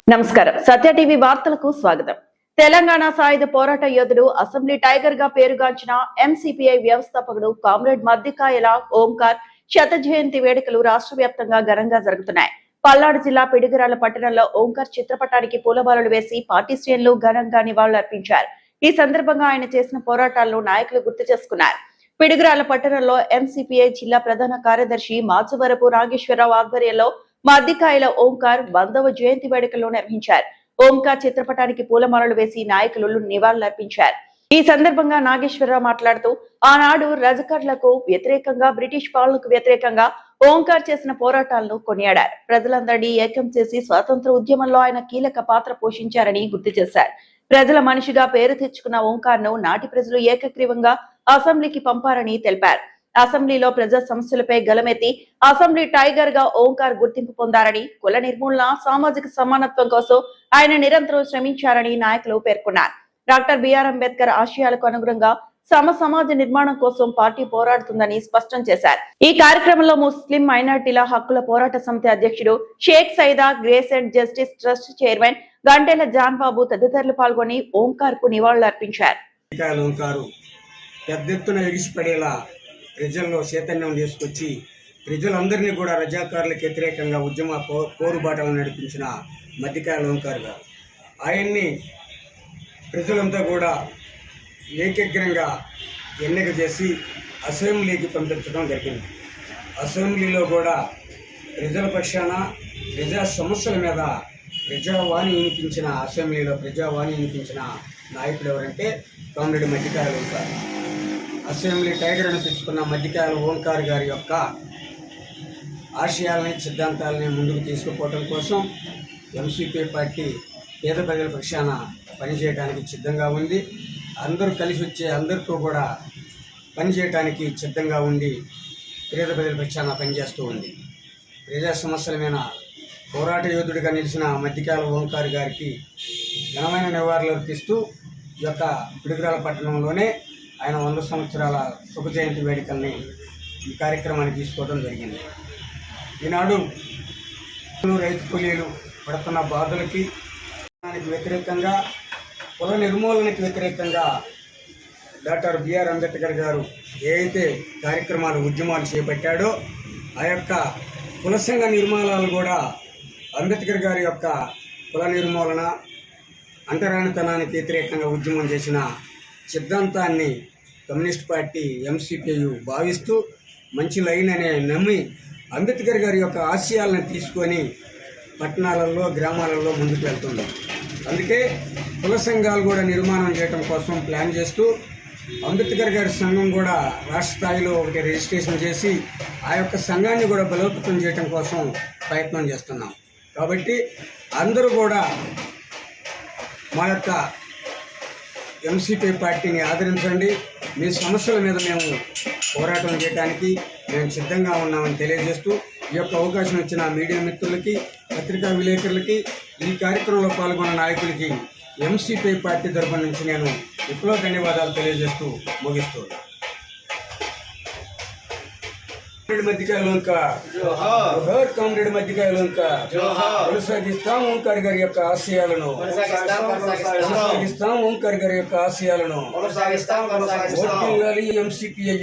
నమస్కారం. సత్య టీవీ వార్తలకు స్వాగతం. తెలంగాణ సాయుధ పోరాట యోధుడు, అసెంబ్లీ టైగర్ గా పేరుగాంచిన ఎంసీపీఐ వ్యవస్థాపకుడు కామ్రేడ్ మద్దికాయల ఓంకార్ శత జయంతి వేడుకలు రాష్ట్ర వ్యాప్తంగా ఘనంగా జరుగుతున్నాయి. పల్నాడు జిల్లా పిడుగురాళ్ల పట్టణంలో ఓంకార్ చిత్రపటానికి పూలమాలలు వేసి పార్టీ శ్రేణులు ఘనంగా నివాళులర్పించారు. ఈ సందర్భంగా ఆయన చేసిన పోరాటాలను నాయకులు గుర్తు చేసుకున్నారు. పిడుగురాళ్ల పట్టణంలో ఎంసీపీఐ జిల్లా ప్రధాన కార్యదర్శి మాచవరపు నాగేశ్వరరావు ఆధ్వర్యంలో మద్దికాయల ఓంకార్ 100వ జయంతి వేడుకల్లో నిర్వహించారు. ఓంకార్ చిత్రపటానికి పూలమాలలు వేసి నాయకులు నివాళులర్పించారు. ఈ సందర్భంగా నాగేశ్వరరావు మాట్లాడుతూ, ఆనాడు రజకర్లకు వ్యతిరేకంగా, బ్రిటిష్ పాలనకు వ్యతిరేకంగా ఓంకార్ చేసిన పోరాటాలను కొనియాడారు. ప్రజలందరినీ ఏకం చేసి స్వాతంత్ర ఉద్యమంలో ఆయన కీలక పాత్ర పోషించారని గుర్తు చేశారు. ప్రజల మనిషిగా పేరు తెచ్చుకున్న ఓంకార్ ను నాటి ప్రజలు ఏకగ్రీవంగా అసెంబ్లీకి పంపారని తెలిపారు. అసెంబ్లీలో ప్రజా సమస్యలపై గలమెత్తి అసెంబ్లీ టైగర్ గా ఓంకార్ గుర్తింపు పొందారని, కుల నిర్మూలన, సామాజిక సమానత్వం కోసం ఆయన నిరంతరం శ్రమించారని నాయకులు పేర్కొన్నారు. డాక్టర్ బిఆర్ అంబేద్కర్ ఆశయాలకు అనుగుణంగా సమాజ నిర్మాణం కోసం పార్టీ పోరాడుతుందని స్పష్టం చేశారు. ఈ కార్యక్రమంలో ముస్లిం మైనార్టీల హక్కుల పోరాట సమితి అధ్యక్షుడు Sheikh Saida, grace and justice trust chairman Gantela John Babu తదితరులు పాల్గొని ఓంకార్ కు నివాళులర్పించారు. ప్రజల్లో చైతన్యం తీసుకొచ్చి ప్రజలందరినీ కూడా రజాకారులకు వ్యతిరేకంగా ఉద్యమ పోరుబాటలు నడిపించిన మద్దికాయల ఓంకార్ గారు. ఆయన్ని ప్రజలంతా కూడా ఏకగ్రంగా ఎన్నిక చేసి అసెంబ్లీకి పంపించడం జరిగింది. అసెంబ్లీలో కూడా ప్రజల పక్షాన ప్రజా సమస్యల మీద ప్రజావాణి వినిపించిన నాయకుడు ఎవరంటే comrade Maddikayala Omkar. Assembly tiger అనిపించుకున్న మద్దికాయల ఓంకార్ గారి యొక్క ఆశయాలని, సిద్ధాంతాలని ముందుకు తీసుకుపోవడం కోసం ఎంసీపీ పార్టీ పేద ప్రజల పక్షాన పనిచేయడానికి సిద్ధంగా ఉంది. అందరూ కలిసి వచ్చే అందరితో కూడా పనిచేయడానికి సిద్ధంగా ఉండి పేద ప్రజల పక్షాన పనిచేస్తూ ఉంది. ప్రజా సమస్యల మీద పోరాట యోధుడిగా నిలిచిన మద్దికాయల ఓంకార్ గారికి ఘనమైన నివాళులు అర్పిస్తూ ఈ యొక్క పిడుగురాళ్ల పట్టణంలోనే ఆయన 100 సంవత్సరాల శుభ జయంతి వేడుకల్ని ఈ కార్యక్రమాన్ని తీసుకోవడం జరిగింది. ఈనాడు రైతు కూలీలు పడుతున్న బాధలకి వ్యతిరేకంగా, కుల నిర్మూలనకి వ్యతిరేకంగా డాక్టర్ బిఆర్ అంబేద్కర్ గారు ఏదైతే ఉద్యమాలు చేపట్టాడో ఆ యొక్క కుల సంఘ నిర్మాణాలు కూడా అంబేద్కర్ గారి యొక్క కుల నిర్మూలన, అంటరానితనానికి వ్యతిరేకంగా ఉద్యమం చేసిన సిద్ధాంతాన్ని కమ్యూనిస్ట్ పార్టీ ఎంసీపీఐ భావిస్తూ మంచి లైన్ అనే నమ్మి అంబేద్కర్ గారి యొక్క ఆశయాలను తీసుకొని పట్టణాలలో, గ్రామాలలో ముందుకు వెళ్తుంది. అందుకే కుల సంఘాలు కూడా నిర్మాణం చేయడం కోసం ప్లాన్ చేస్తూ అంబేద్కర్ గారి సంఘం కూడా రాష్ట్ర స్థాయిలో ఒకటి రిజిస్ట్రేషన్ చేసి ఆ యొక్క సంఘాన్ని కూడా బలోపేతం చేయడం కోసం ప్రయత్నం చేస్తున్నాం. కాబట్టి అందరూ కూడా మా యొక్క ఎంసీపీ పార్టీని ఆదరించండి. మీ సమస్యల మీద మేము పోరాటం చేయడానికి మేము సిద్ధంగా ఉన్నామని తెలియజేస్తూ ఈ యొక్క అవకాశం ఇచ్చిన మీడియా మిత్రులకి, పత్రికా విలేకరులకి, ఈ కార్యక్రమంలో పాల్గొన్న నాయకులకి ఎంసీపీ పార్టీ తరఫున నుంచి నేను విప్లవ ధన్యవాదాలు తెలియజేస్తూ ముగిస్తున్నాను. మద్దికాయల ఓంకార్ జోహార్, కామ్రేడ్ మద్దికాయల ఓంకార్ జోహార్. కొనసాగిస్తాం ఓంకార్ గారి యొక్క ఆశయాలను, ఓంకార్ గారి యొక్క ఆశయాలను. ఎంసీపీఐ